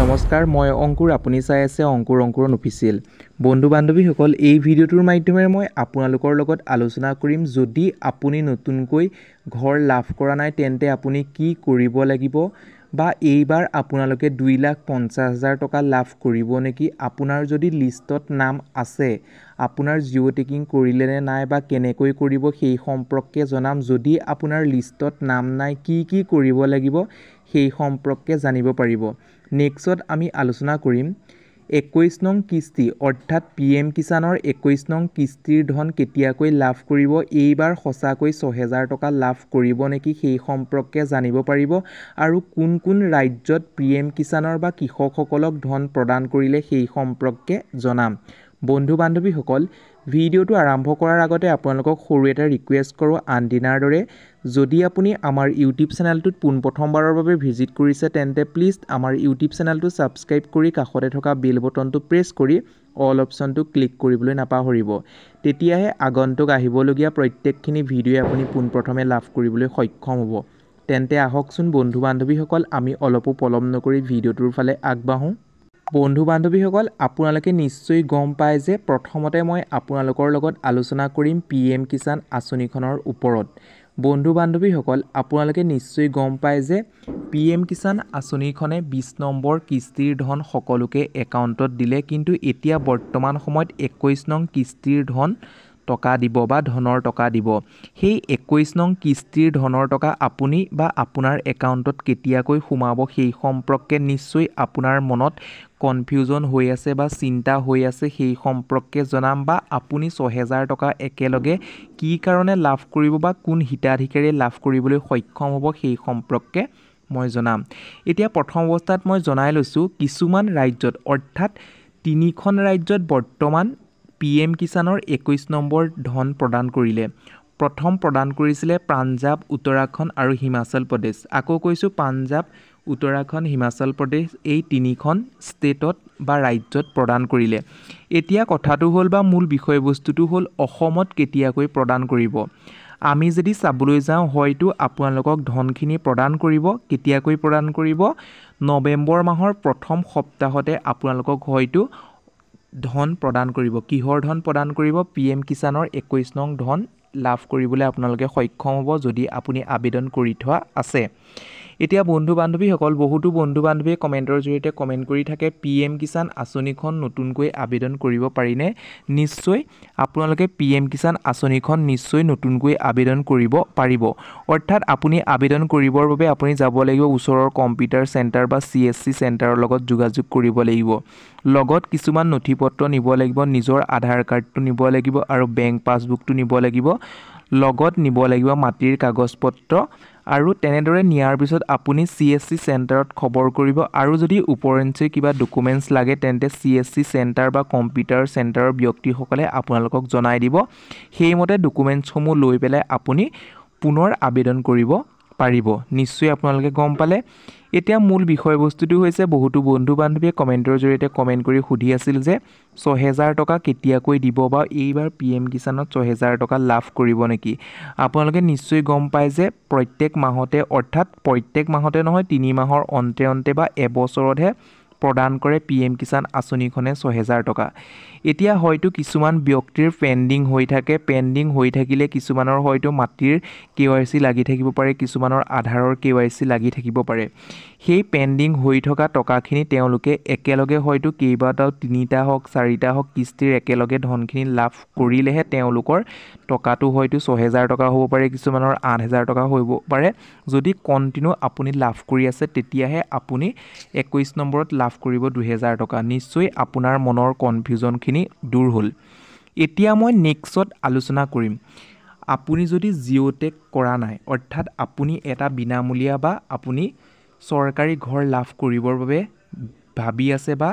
নমস্কাৰ মই অংকুৰ আপুনি চাই আছে অংকুৰন অফিচিয়েল বন্ধু বান্ধৱীসকল এই ভিডিঅ'টোৰ মাধ্যমেৰে মই আপোনালোকৰ লগত আলোচনা কৰিম যদি আপুনি নতুনকৈ ঘৰ লাভ কৰা নাই তেন্তে আপুনি কি কৰিব লাগিব বা এইবাৰ আপোনালোকে 2,50,000 টকা লাভ কৰিব নেকি আপোনাৰ যদি লিষ্টত নাম আছে আপোনাৰ জিঅ' টেকিং কৰিলে নে নাই বা কেনেকৈ কৰিব সেই সম্পৰ্কে জনাম যদি আপোনাৰ লিষ্টত নাম নাই কি কৰিব লাগিব সেই সম্পৰ্কে জানিব পাৰিব নেক্সট আমি আলোচনা কৰিম 21 নং কিস্তি অৰ্থাৎ পিএম কিষাণৰ 21 নং কিস্তিৰ ধন কেতিয়াকৈ লাভ কৰিব এইবাৰ সঁচাকৈ 6,000 টকা লাভ কৰিব নেকি সেই সম্পৰ্কে জানিব পাৰিব আৰু কোন ৰাজ্যত পিএম কিষাণৰ বা কৃষকসকলক ধন প্ৰদান কৰিলে সেই সম্পৰ্কে জনাম বন্ধু বান্ধৱীসকল ভিডিঅ'টো আৰম্ভ কৰাৰ আগতে আপোনালোকক সৰু এটা ৰিকুৱেষ্ট কৰোঁ আনদিনাৰ দৰে যদি আপুনি আমাৰ ইউটিউব চেনেলটোত পোনপ্ৰথমবাৰৰ বাবে ভিজিট কৰিছে তেন্তে প্লিজ আমাৰ ইউটিউব চেনেলটো ছাবস্ক্ৰাইব কৰি কাষতে থকা বেল বটনটো প্ৰেছ কৰি অল অপশ্যনটো ক্লিক কৰিবলৈ নাপাহৰিব তেতিয়াহে আগন্তুক আহিবলগীয়া প্ৰত্যেকখিনি ভিডিঅ' আপুনি পোনপ্ৰথমে লাভ কৰিবলৈ সক্ষম হ'ব তেন্তে আহকচোন বন্ধু বান্ধৱীসকল আমি অলপো পলম নকৰি ভিডিঅ'টোৰ ফালে আগবাঢ়ো বন্ধু বান্ধৱীসকল আপোনালোকে নিশ্চয় গম পায় যে প্ৰথমতে মই আপোনালোকৰ লগত আলোচনা কৰিম পিএম কিষাণ আঁচনিখনৰ ওপৰত বন্ধু বান্ধৱীসকল আপোনালোকে নিশ্চয় গম পায় যে পিএম কিষাণ আঁচনিখনে 20 নম্বৰ কিস্তিৰ ধন সকলোকে একাউণ্টত দিলে কিন্তু এতিয়া বৰ্তমান সময়ত 21 নং কিস্তিৰ ধন টকা দিব বা ধনৰ টকা দিব সেই 21 নং কিস্তিৰ ধনৰ টকা আপুনি বা আপোনাৰ একাউণ্টত কেতিয়াকৈ সোমাব সেই সম্পৰ্কে নিশ্চয় আপোনাৰ মনত কনফিউজন হৈ আছে বা চিন্তা হৈ আছে সেই সম্পৰ্কে জনাম বা আপুনি 6,000 টকা একেলগে কি কাৰণে লাভ কৰিব বা কোন হিতাধিকাৰীয়ে লাভ কৰিবলৈ সক্ষম হ'ব সেই সম্পৰ্কে মই জনাম এতিয়া প্ৰথম অৱস্থাত মই জনাই লৈছোঁ কিছুমান ৰাজ্যত অৰ্থাৎ 3খন ৰাজ্যত বৰ্তমান পিএম কিষাণৰ 21 নম্বৰ ধন প্ৰদান কৰিলে প্ৰথম প্ৰদান কৰিছিলে পাঞ্জাৱ উত্তৰাখণ্ড আৰু হিমাচল প্ৰদেশ আকৌ কৈছোঁ পাঞ্জাৱ উত্তৰাখণ্ড হিমাচল প্ৰদেশ এই 3খন ষ্টেটত বা ৰাজ্যত প্ৰদান কৰিলে এতিয়া কথাটো হ'ল বা মূল বিষয়বস্তুটো হ'ল অসমত কেতিয়াকৈ প্ৰদান কৰিব আমি যদি চাবলৈ যাওঁ হয়তো আপোনালোকক ধনখিনি প্ৰদান কৰিব কেতিয়াকৈ প্ৰদান কৰিব নৱেম্বৰ মাহৰ প্ৰথম সপ্তাহতে আপোনালোকক হয়তো ধন প্ৰদান কৰিব কিহৰ ধন প্ৰদান কৰিব পিএম কিষাণৰ 21 নং ধন লাভ কৰিবলৈ আপোনালোকে সক্ষম হ'ব যদি আপুনি আবেদন কৰি থোৱা আছে এতিয়া বন্ধু বান্ধৱীসকল বহুতো বন্ধু বান্ধৱীয়ে কমেণ্টৰ জৰিয়তে কমেণ্ট কৰি থাকে পিএম কিষাণ আঁচনিখন নতুনকৈ আবেদন কৰিব পাৰিনে নিশ্চয় আপোনালোকে পিএম কিষাণ আঁচনিখন নিশ্চয় নতুনকৈ আবেদন কৰিব পাৰিব অৰ্থাৎ আপুনি আবেদন কৰিবৰ বাবে আপুনি যাব লাগিব ওচৰৰ কম্পিউটাৰ চেণ্টাৰ বা CSC চেণ্টাৰৰ লগত যোগাযোগ কৰিব লাগিব লগত কিছুমান নথিপত্ৰ নিব লাগিব নিজৰ আধাৰ কাৰ্ডটো নিব লাগিব আৰু বেংক পাছবুকটো নিব লাগিব লগত নিব লাগিব মাটিৰ কাগজপত্ৰ আৰু তেনেদৰে নিয়াৰ পিছত আপুনি CSC চেণ্টাৰত খবৰ কৰিব আৰু যদি উপৰঞ্চি কিবা ডকুমেণ্টছ লাগে তেন্তে CSC চেণ্টাৰ বা কম্পিউটাৰ চেণ্টাৰৰ ব্যক্তিসকলে আপোনালোকক জনাই দিব সেইমতে ডকুমেণ্টছসমূহ লৈ পেলাই আপুনি পুনৰ আবেদন কৰিব পাৰিব নিশ্চয় আপোনালোকে গম পালে এতিয়া মূল বিষয়বস্তুটো হৈছে বহুতো বন্ধু বান্ধৱীয়ে কমেণ্টৰ জৰিয়তে কমেণ্ট কৰি সুধি আছিল যে 6,000 টকা কেতিয়াকৈ দিব বা এইবাৰ পিএম কিষাণত 6,000 টকা লাভ কৰিব নেকি আপোনালোকে নিশ্চয় গম পায় যে প্ৰত্যেক মাহতে অৰ্থাৎ প্ৰত্যেক মাহতে নহয় 3 মাহৰ অন্তে বা এবছৰতহে প্ৰদান কৰে পিএম কিষাণ আঁচনিখনে 6,000 টকা এতিয়া হয়তো কিছুমান ব্যক্তিৰ পেণ্ডিং হৈ থাকিলে কিছুমানৰ হয়তো মাটিৰ KYC লাগি থাকিব পাৰে কিছুমানৰ আধাৰৰ KYC লাগি থাকিব পাৰে সেই পেণ্ডিং হৈ থকা টকাখিনি তেওঁলোকে একেলগে হয়তো কেইবাটাও 3টা হওক 4টা হওক কিস্তিৰ একেলগে ধনখিনি লাভ কৰিলেহে তেওঁলোকৰ টকাটো হয়তো 6,000 টকা হ'ব পাৰে কিছুমানৰ 8,000 টকা হ'ব পাৰে যদি কণ্টিনিউ আপুনি লাভ কৰি আছে তেতিয়াহে আপুনি 21 নম্বৰত লাভ কৰিব 2,000 টকা নিশ্চয় আপোনাৰ মনৰ কনফিউজনখিনি দূৰ হ'ল এতিয়া মই নেক্সট আলোচনা কৰিম আপুনি যদি জিঅ' টেক কৰা নাই অৰ্থাৎ আপুনি এটা বিনামূলীয়া বা আপুনি চৰকাৰী ঘৰ লাভ কৰিবৰ বাবে ভাবি আছে বা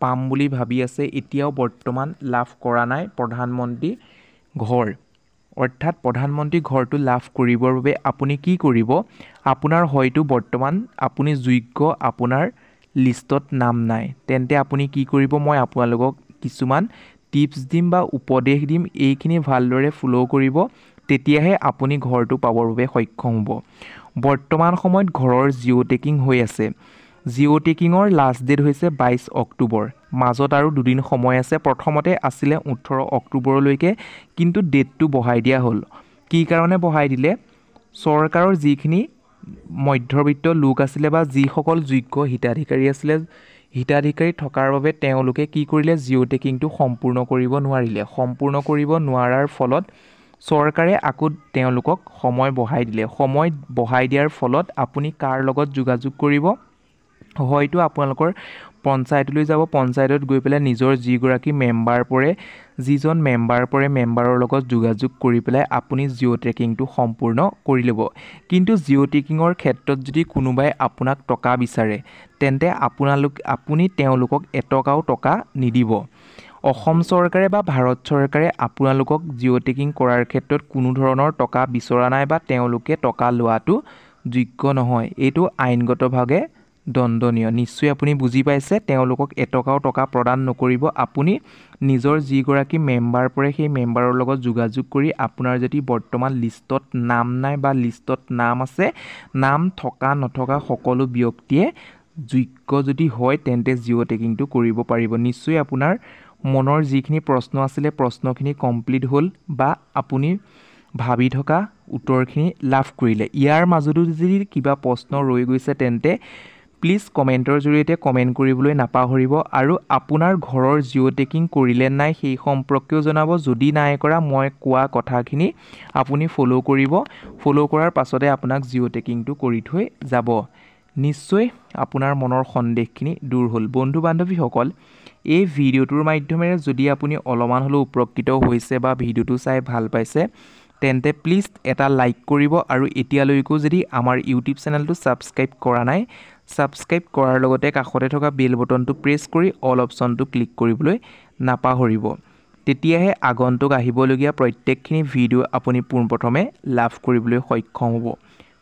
পাম বুলি ভাবি আছে এতিয়াও বৰ্তমান লাভ কৰা নাই প্ৰধানমন্ত্ৰী ঘৰ অৰ্থাৎ প্ৰধানমন্ত্ৰী ঘৰটো লাভ কৰিবৰ বাবে আপুনি কি কৰিব আপোনাৰ হয়তো বৰ্তমান আপুনি যোগ্য আপোনাৰ লিষ্টত নাম নাই তেন্তে আপুনি কি কৰিব মই আপোনালোকক কিছুমান টিপছ দিম বা উপদেশ দিম এইখিনি ভালদৰে ফলো কৰিব তেতিয়াহে আপুনি ঘৰটো পাবৰ বাবে সক্ষম হ'ব বৰ্তমান সময়ত ঘৰৰ জিঅ' টেকিং হৈ আছে জিঅ' টেকিঙৰ লাষ্ট ডেট হৈছে 22 অক্টোবৰ মাজত আৰু দুদিন সময় আছে প্ৰথমতে আছিলে 18 অক্টোবৰলৈকে কিন্তু ডেটটো বঢ়াই দিয়া হ'ল কি কাৰণে বঢ়াই দিলে চৰকাৰৰ যিখিনি মধ্যবিত্ত লোক আছিলে বা যিসকল যোগ্য হিতাধিকাৰী আছিলে হিতাধিকাৰী থকাৰ বাবে তেওঁলোকে কি কৰিলে জিঅ' টেকিংটো সম্পূৰ্ণ কৰিব নোৱাৰাৰ ফলত চৰকাৰে আকৌ তেওঁলোকক সময় বঢ়াই দিলে সময় বঢ়াই দিয়াৰ ফলত আপুনি কাৰ লগত যোগাযোগ কৰিব হয়তো আপোনালোকৰ পঞ্চায়তলৈ যাব পঞ্চায়তত গৈ পেলাই নিজৰ যিগৰাকী মেম্বাৰ পৰে যিজন মেম্বাৰ পৰে মেম্বাৰৰ লগত যোগাযোগ কৰি পেলাই আপুনি জিঅ' ট্ৰেকিংটো সম্পূৰ্ণ কৰি ল'ব কিন্তু জিঅ' ট্ৰেকিঙৰ ক্ষেত্ৰত যদি কোনোবাই আপোনাক টকা বিচাৰে তেন্তে আপুনি তেওঁলোকক এটকাও টকা নিদিব অসম চৰকাৰে বা ভাৰত চৰকাৰে আপোনালোকক জিঅ' ট্ৰেকিং কৰাৰ ক্ষেত্ৰত কোনো ধৰণৰ টকা বিচৰা নাই বা তেওঁলোকে টকা লোৱাটো যোগ্য নহয় এইটো আইনগতভাৱে দণ্ডনীয় নিশ্চয় আপুনি বুজি পাইছে তেওঁলোকক এটকাও টকা প্ৰদান নকৰিব আপুনি নিজৰ যিগৰাকী মেম্বাৰ পৰে সেই মেম্বাৰৰ লগত যোগাযোগ কৰি আপোনাৰ যদি বৰ্তমান লিষ্টত নাম নাই বা লিষ্টত নাম আছে নাম থকা নথকা সকলো ব্যক্তিয়ে যোগ্য যদি হয় তেন্তে জিঅ' টেকিংটো কৰিব পাৰিব নিশ্চয় আপোনাৰ মনৰ যিখিনি প্ৰশ্ন আছিলে প্ৰশ্নখিনি কমপ্লিট হ'ল বা আপুনি ভাবি থকা উত্তৰখিনি লাভ কৰিলে ইয়াৰ মাজতো যদি কিবা প্ৰশ্ন ৰৈ গৈছে তেন্তে প্লিজ কমেণ্টৰ জৰিয়তে কমেণ্ট কৰিবলৈ নাপাহৰিব আৰু আপোনাৰ ঘৰৰ জিঅ' টেকিং কৰিলে নাই সেই সম্পৰ্কেও জনাব যদি নাই কৰা মই কোৱা কথাখিনি আপুনি ফ'ল' কৰিব ফ'ল' কৰাৰ পাছতে আপোনাক জিঅ' টেকিংটো কৰি থৈ যাব নিশ্চয় আপোনাৰ মনৰ সন্দেহখিনি দূৰ হ'ল বন্ধু বান্ধৱীসকল এই ভিডিঅ'টোৰ মাধ্যমেৰে যদি আপুনি অলপমান হ'লেও উপকৃত হৈছে বা ভিডিঅ'টো চাই ভাল পাইছে তেন্তে প্লিজ এটা লাইক কৰিব আৰু এতিয়ালৈকেও যদি আমাৰ ইউটিউব চেনেলটো ছাবস্ক্ৰাইব কৰা নাই ছাবস্ক্ৰাইব কৰাৰ লগতে কাষতে থকা বেল বটনটো প্ৰেছ কৰি অল অপশ্যনটো ক্লিক কৰিবলৈ নাপাহৰিব তেতিয়াহে আগন্তুক আহিবলগীয়া প্ৰত্যেকখিনি ভিডিঅ' আপুনি পোনপ্ৰথমে লাভ কৰিবলৈ সক্ষম হ'ব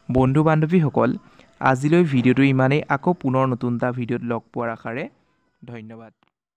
বন্ধু বান্ধৱীসকল আজিলৈ ভিডিঅ'টো ইমানেই আকৌ পুনৰ নতুন এটা ভিডিঅ'ত লগ পোৱাৰ আশাৰে ধন্যবাদ